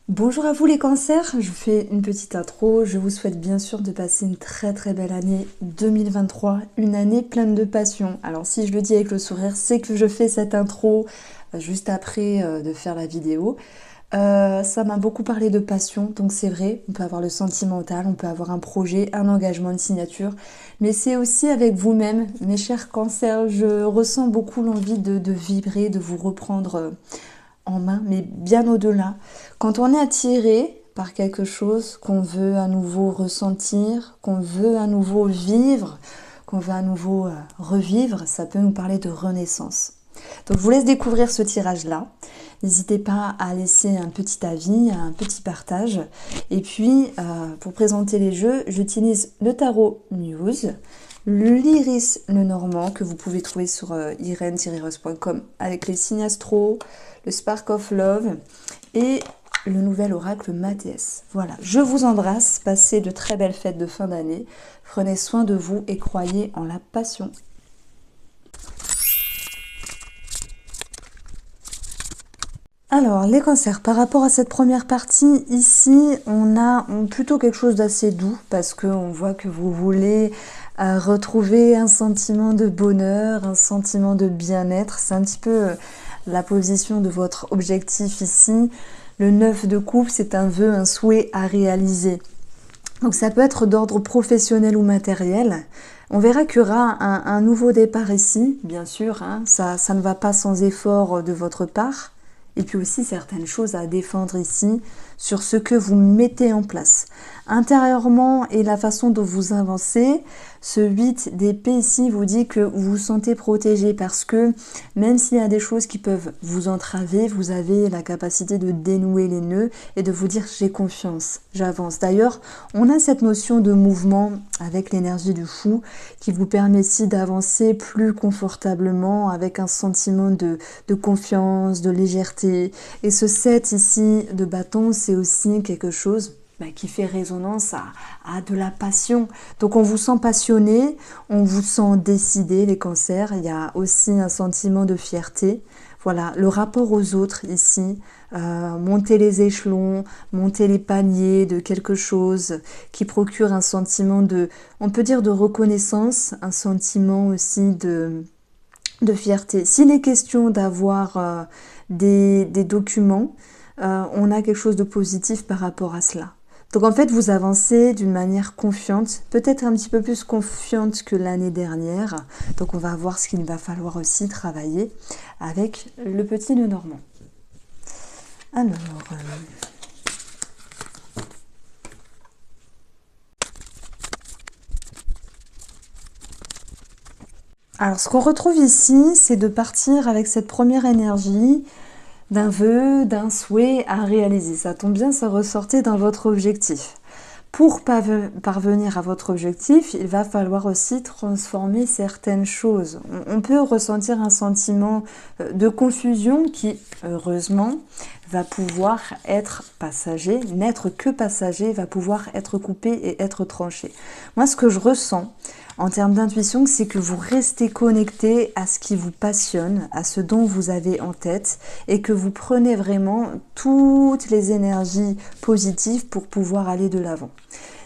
Bonjour à vous les cancers, je vous fais une petite intro. Je vous souhaite bien sûr de passer une très belle année 2023, une année pleine de passion. Alors si je le dis avec le sourire, c'est que je fais cette intro juste après de faire la vidéo. Ça m'a beaucoup parlé de passion, donc c'est vrai, on peut avoir le sentimental, on peut avoir un projet, un engagement, une signature, mais c'est aussi avec vous-même, mes chers cancers, je ressens beaucoup l'envie de vibrer, de vous reprendre en main, mais bien au-delà. Quand on est attiré par quelque chose qu'on veut à nouveau ressentir, qu'on veut à nouveau vivre, qu'on veut à nouveau revivre, ça peut nous parler de renaissance. Donc je vous laisse découvrir ce tirage-là. N'hésitez pas à laisser un petit avis, un petit partage. Et puis, pour présenter les jeux, j'utilise le tarot News, l'iris le normand que vous pouvez trouver sur irene-rose.com avec les signes astro, le Spark of Love et le nouvel oracle Mathias. Voilà, je vous embrasse, passez de très belles fêtes de fin d'année, prenez soin de vous et croyez en la passion. Alors, les cancers, par rapport à cette première partie, ici, on a plutôt quelque chose d'assez doux parce qu'on voit que vous voulez retrouver un sentiment de bonheur, un sentiment de bien-être. C'est un petit peu la position de votre objectif ici. Le 9 de coupe, c'est un vœu, un souhait à réaliser. Donc ça peut être d'ordre professionnel ou matériel. On verra qu'il y aura un nouveau départ ici, bien sûr, hein, ça ne va pas sans effort de votre part. Et puis aussi certaines choses à défendre ici sur ce que vous mettez en place. Intérieurement et la façon dont vous avancez, ce 8 d'épée ici vous dit que vous vous sentez protégé parce que même s'il y a des choses qui peuvent vous entraver, vous avez la capacité de dénouer les nœuds et de vous dire j'ai confiance, j'avance. D'ailleurs, on a cette notion de mouvement avec l'énergie du fou qui vous permet ici d'avancer plus confortablement avec un sentiment de confiance, de légèreté. Et ce 7 ici de bâton, c'est aussi quelque chose qui fait résonance à de la passion. Donc on vous sent passionné, on vous sent décidé, les cancers. Il y a aussi un sentiment de fierté. Voilà, le rapport aux autres ici, monter les échelons, monter les paliers de quelque chose qui procure un sentiment de, on peut dire de reconnaissance, un sentiment aussi de fierté. S'il est question d'avoir des documents, on a quelque chose de positif par rapport à cela. Donc en fait, vous avancez d'une manière confiante, peut-être un petit peu plus confiante que l'année dernière. Donc on va voir ce qu'il va falloir aussi travailler avec le petit nœud normand. Alors... Alors ce qu'on retrouve ici, c'est de partir avec cette première énergie d'un vœu, d'un souhait à réaliser. Ça tombe bien, ça ressortait dans votre objectif. Pour parvenir à votre objectif, il va falloir aussi transformer certaines choses. On peut ressentir un sentiment de confusion qui, heureusement, va pouvoir être passager, n'être que passager, va pouvoir être coupé et être tranché. Moi, ce que je ressens en termes d'intuition, c'est que vous restez connecté à ce qui vous passionne, à ce dont vous avez en tête et que vous prenez vraiment toutes les énergies positives pour pouvoir aller de l'avant.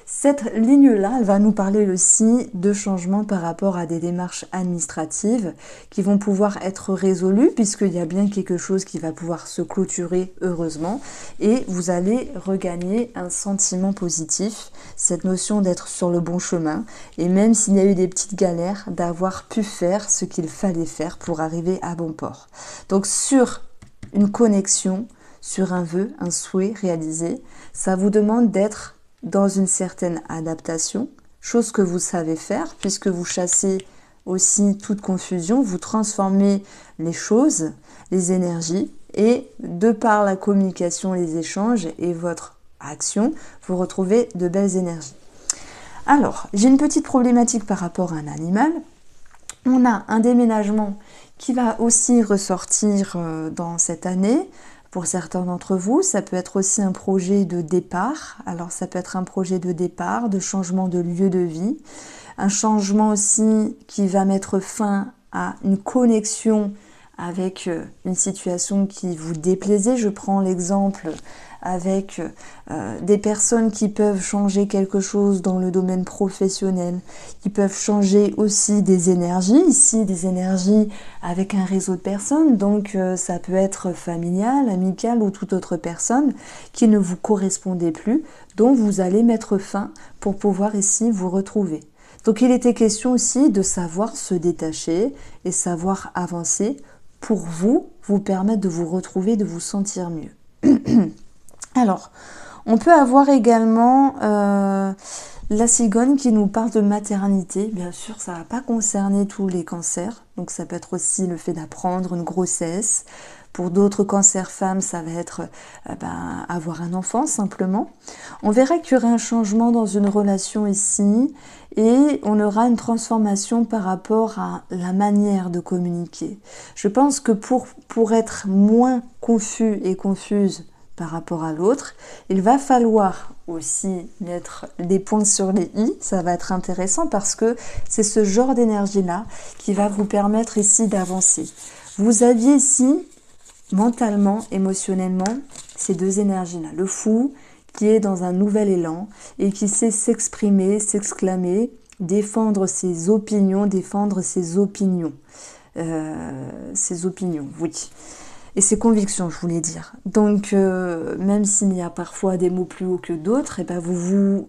Cette ligne-là, elle va nous parler aussi de changements par rapport à des démarches administratives qui vont pouvoir être résolues puisqu'il y a bien quelque chose qui va pouvoir se clôturer heureusement et vous allez regagner un sentiment positif, cette notion d'être sur le bon chemin et même s'il y a eu des petites galères, d'avoir pu faire ce qu'il fallait faire pour arriver à bon port. Donc sur une connexion, sur un vœu, un souhait réalisé, ça vous demande d'être dans une certaine adaptation, chose que vous savez faire puisque vous chassez aussi toute confusion, vous transformez les choses, les énergies et de par la communication, les échanges et votre action, vous retrouvez de belles énergies. Alors, j'ai une petite problématique par rapport à un animal. On a un déménagement qui va aussi ressortir dans cette année. Pour certains d'entre vous, ça peut être aussi un projet de départ. Alors ça peut être un projet de départ, de changement de lieu de vie. Un changement aussi qui va mettre fin à une connexion avec une situation qui vous déplaisait. Je prends l'exemple avec des personnes qui peuvent changer quelque chose dans le domaine professionnel, qui peuvent changer aussi des énergies, ici des énergies avec un réseau de personnes, donc ça peut être familial, amical ou toute autre personne qui ne vous correspondait plus, dont vous allez mettre fin pour pouvoir ici vous retrouver. Donc il était question aussi de savoir se détacher et savoir avancer pour vous permettre de vous retrouver, de vous sentir mieux. Alors, on peut avoir également la cigogne qui nous parle de maternité. Bien sûr, ça ne va pas concerner tous les cancers. Donc ça peut être aussi le fait d'apprendre une grossesse. Pour d'autres cancers femmes, ça va être avoir un enfant simplement. On verra qu'il y aura un changement dans une relation ici et on aura une transformation par rapport à la manière de communiquer. Je pense que pour être moins confus et confuse par rapport à l'autre, il va falloir aussi mettre des points sur les i. Ça va être intéressant parce que c'est ce genre d'énergie-là qui va vous permettre ici d'avancer. Vous aviez ici, mentalement, émotionnellement, ces deux énergies-là. Le fou qui est dans un nouvel élan et qui sait s'exprimer, s'exclamer, défendre ses opinions, oui. Et ses convictions, je voulais dire. Donc, même s'il y a parfois des mots plus hauts que d'autres, et ben ce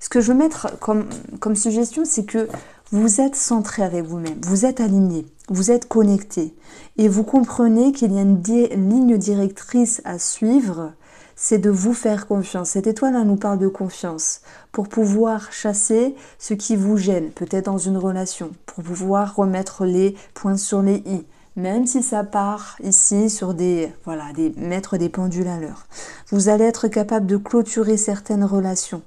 que je veux mettre comme suggestion, c'est que vous êtes centré avec vous-même, vous êtes aligné, vous êtes connecté, et vous comprenez qu'il y a une ligne directrice à suivre, c'est de vous faire confiance. Cette étoile-là nous parle de confiance, pour pouvoir chasser ce qui vous gêne, peut-être dans une relation, pour pouvoir remettre les points sur les i. Même si ça part ici sur mettre des pendules à l'heure. Vous allez être capable de clôturer certaines relations.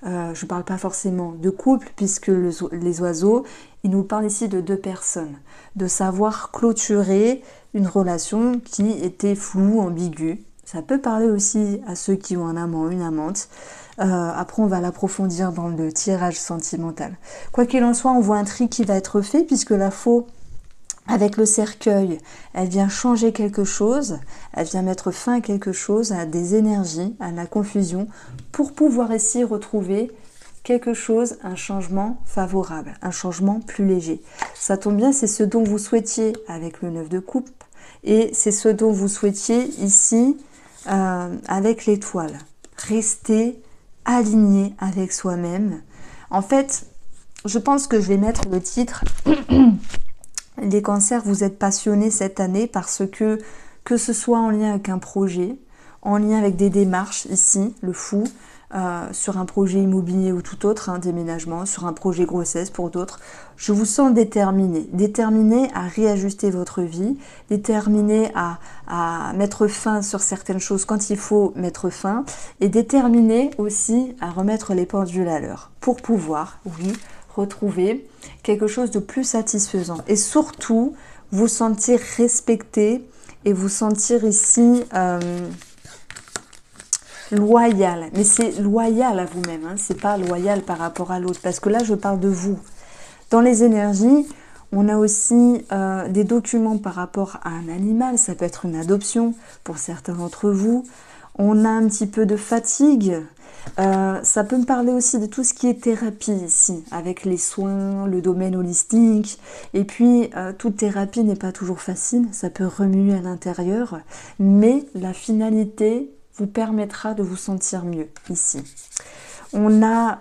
Je ne parle pas forcément de couple, puisque les oiseaux, ils nous parlent ici de deux personnes. De savoir clôturer une relation qui était floue, ambiguë. Ça peut parler aussi à ceux qui ont un amant, une amante. Après, on va l'approfondir dans le tirage sentimental. Quoi qu'il en soit, on voit un tri qui va être fait, puisque la faux, avec le cercueil, elle vient changer quelque chose, elle vient mettre fin à quelque chose, à des énergies, à la confusion, pour pouvoir ici retrouver quelque chose, un changement favorable, un changement plus léger. Ça tombe bien, c'est ce dont vous souhaitiez avec le 9 de coupe, et c'est ce dont vous souhaitiez ici avec l'étoile. Rester aligné avec soi-même. En fait, je pense que je vais mettre le titre... Les cancers, vous êtes passionnés cette année parce que ce soit en lien avec un projet, en lien avec des démarches ici, le fou, sur un projet immobilier ou tout autre, un déménagement, sur un projet grossesse pour d'autres, je vous sens déterminé à réajuster votre vie, déterminé à mettre fin sur certaines choses quand il faut mettre fin, et déterminé aussi à remettre les pendules à l'heure pour pouvoir, oui, retrouver quelque chose de plus satisfaisant et surtout vous sentir respecté et vous sentir ici loyal. Mais c'est loyal à vous-même, hein. C'est pas loyal par rapport à l'autre parce que là je parle de vous. Dans les énergies, on a aussi des documents par rapport à un animal, ça peut être une adoption pour certains d'entre vous. On a un petit peu de fatigue. Ça peut me parler aussi de tout ce qui est thérapie ici, avec les soins, le domaine holistique. Et puis, toute thérapie n'est pas toujours facile, ça peut remuer à l'intérieur, mais la finalité vous permettra de vous sentir mieux ici. On a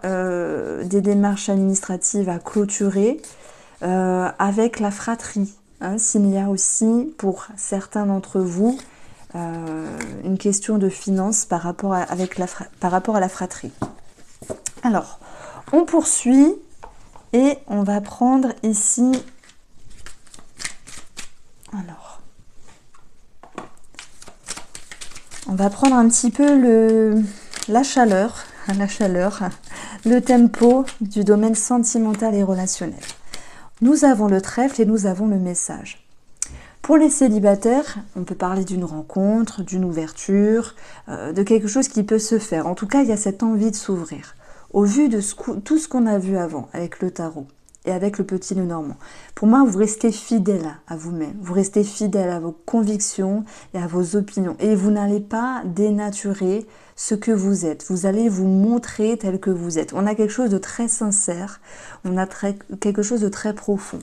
des démarches administratives à clôturer avec la fratrie. Hein, s'il y a aussi, pour certains d'entre vous, une question de finances par rapport à la fratrie. Alors, on poursuit et on va prendre ici... Alors, on va prendre un petit peu la chaleur, le tempo du domaine sentimental et relationnel. Nous avons le trèfle et nous avons le message. Pour les célibataires, on peut parler d'une rencontre, d'une ouverture, de quelque chose qui peut se faire. En tout cas, il y a cette envie de s'ouvrir. Au vu de tout ce qu'on a vu avant avec le tarot. et avec le petit Lenormand. Pour moi, vous restez fidèle à vous-même, vous restez fidèle à vos convictions et à vos opinions. Et vous n'allez pas dénaturer ce que vous êtes. Vous allez vous montrer tel que vous êtes. On a quelque chose de très sincère, on a quelque chose de très profond.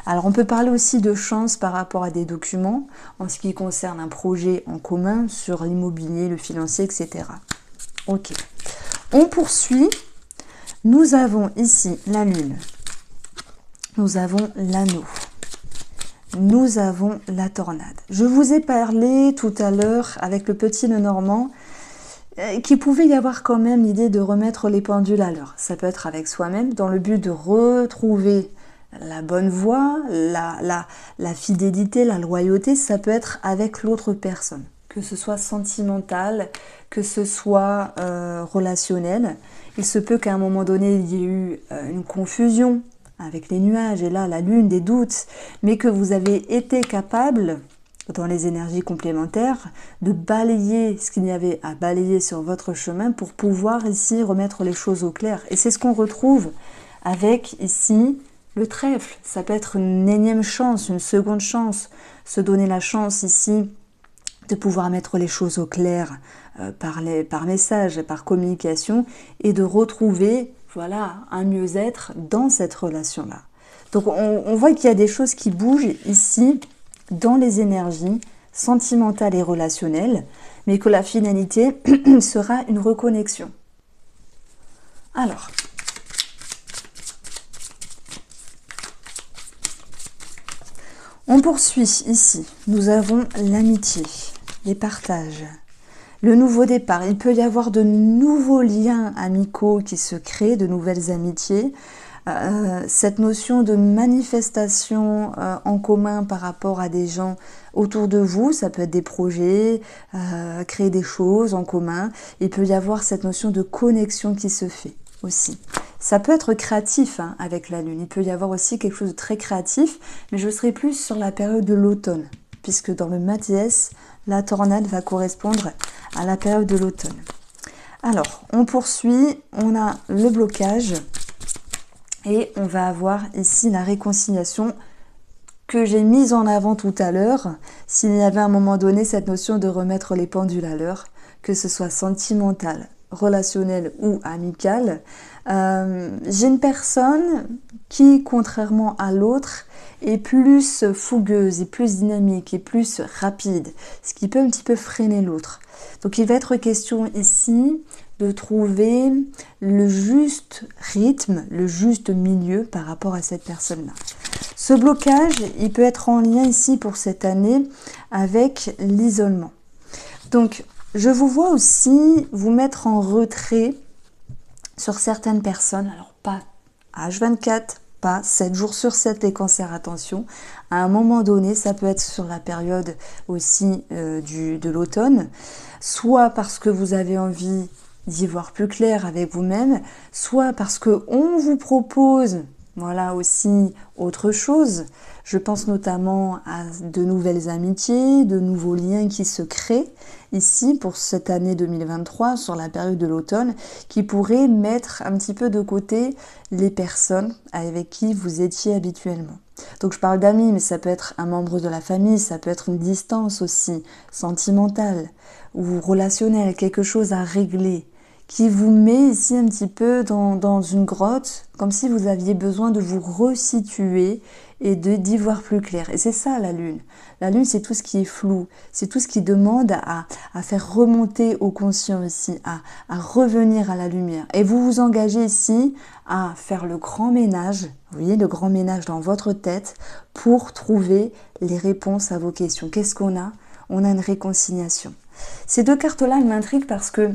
Alors, on peut parler aussi de chance par rapport à des documents, en ce qui concerne un projet en commun sur l'immobilier, le financier, etc. Ok. On poursuit. Nous avons ici la Lune. Nous avons l'anneau. Nous avons la tornade. Je vous ai parlé tout à l'heure avec le petit Lenormand qu'il pouvait y avoir quand même l'idée de remettre les pendules à l'heure. Ça peut être avec soi-même dans le but de retrouver la bonne voie, la fidélité, la loyauté. Ça peut être avec l'autre personne, que ce soit sentimental, que ce soit relationnel. Il se peut qu'à un moment donné, il y ait eu une confusion avec les nuages et là, la lune, des doutes, mais que vous avez été capable, dans les énergies complémentaires, de balayer ce qu'il y avait à balayer sur votre chemin pour pouvoir ici remettre les choses au clair. Et c'est ce qu'on retrouve avec ici le trèfle. Ça peut être une énième chance, une seconde chance, se donner la chance ici de pouvoir mettre les choses au clair par message, par communication et de retrouver voilà, un mieux-être dans cette relation-là. Donc on voit qu'il y a des choses qui bougent ici dans les énergies sentimentales et relationnelles, mais que la finalité sera une reconnexion. Alors, on poursuit ici. Nous avons l'amitié, les partages, le nouveau départ. Il peut y avoir de nouveaux liens amicaux qui se créent, de nouvelles amitiés. Cette notion de manifestation en commun par rapport à des gens autour de vous, ça peut être des projets, créer des choses en commun. Il peut y avoir cette notion de connexion qui se fait aussi. Ça peut être créatif avec la Lune. Il peut y avoir aussi quelque chose de très créatif, mais je serai plus sur la période de l'automne, puisque dans le Mathias, la tornade va correspondre à la période de l'automne. Alors, on poursuit, on a le blocage et on va avoir ici la réconciliation que j'ai mise en avant tout à l'heure. S'il y avait à un moment donné cette notion de remettre les pendules à l'heure, que ce soit sentimental, relationnel ou amical, j'ai une personne qui, contrairement à l'autre, est plus fougueuse, est plus dynamique, est plus rapide, ce qui peut un petit peu freiner l'autre. Donc il va être question ici de trouver le juste rythme, le juste milieu par rapport à cette personne-là. Ce blocage, il peut être en lien ici pour cette année avec l'isolement. Donc je vous vois aussi vous mettre en retrait sur certaines personnes, alors pas H24, pas 7 jours sur 7 les cancers, attention. À un moment donné, ça peut être sur la période aussi de l'automne, soit parce que vous avez envie d'y voir plus clair avec vous-même, soit parce qu'on vous propose, voilà aussi autre chose. Je pense notamment à de nouvelles amitiés, de nouveaux liens qui se créent ici pour cette année 2023 sur la période de l'automne qui pourraient mettre un petit peu de côté les personnes avec qui vous étiez habituellement. Donc je parle d'amis, mais ça peut être un membre de la famille, ça peut être une distance aussi sentimentale ou relationnelle, quelque chose à régler qui vous met ici un petit peu dans une grotte, comme si vous aviez besoin de vous resituer et d'y voir plus clair. Et c'est ça la Lune. La Lune, c'est tout ce qui est flou, c'est tout ce qui demande à faire remonter au conscient ici, à revenir à la lumière. Et vous vous engagez ici à faire le grand ménage, vous voyez, le grand ménage dans votre tête pour trouver les réponses à vos questions. Qu'est-ce qu'on a? On a une réconciliation. Ces deux cartes-là, elles m'intriguent parce que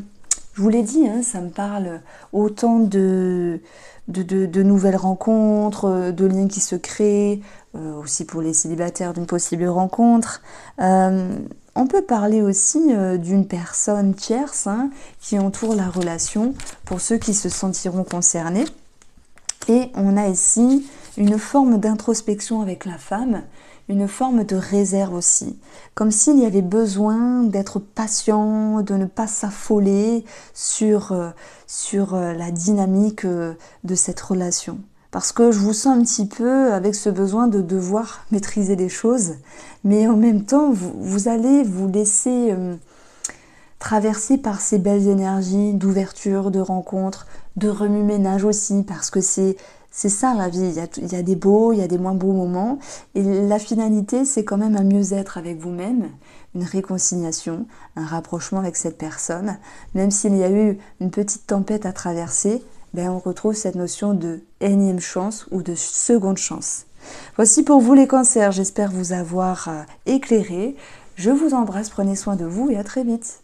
je vous l'ai dit, ça me parle autant de nouvelles rencontres, de liens qui se créent, aussi pour les célibataires d'une possible rencontre. On peut parler aussi d'une personne tierce qui entoure la relation pour ceux qui se sentiront concernés. Et on a ici une forme d'introspection avec la femme, une forme de réserve aussi, comme s'il y avait besoin d'être patient, de ne pas s'affoler sur la dynamique de cette relation. parce que je vous sens un petit peu avec ce besoin de devoir maîtriser les choses, mais en même temps, vous allez vous laisser traverser par ces belles énergies d'ouverture, de rencontre, de remue-ménage aussi, parce que c'est ça la vie, il y a des beaux, il y a des moins beaux moments, et la finalité c'est quand même un mieux-être avec vous-même, une réconciliation, un rapprochement avec cette personne, même s'il y a eu une petite tempête à traverser, ben on retrouve cette notion de énième chance ou de seconde chance. Voici pour vous les cancers, j'espère vous avoir éclairé, je vous embrasse, prenez soin de vous et à très vite.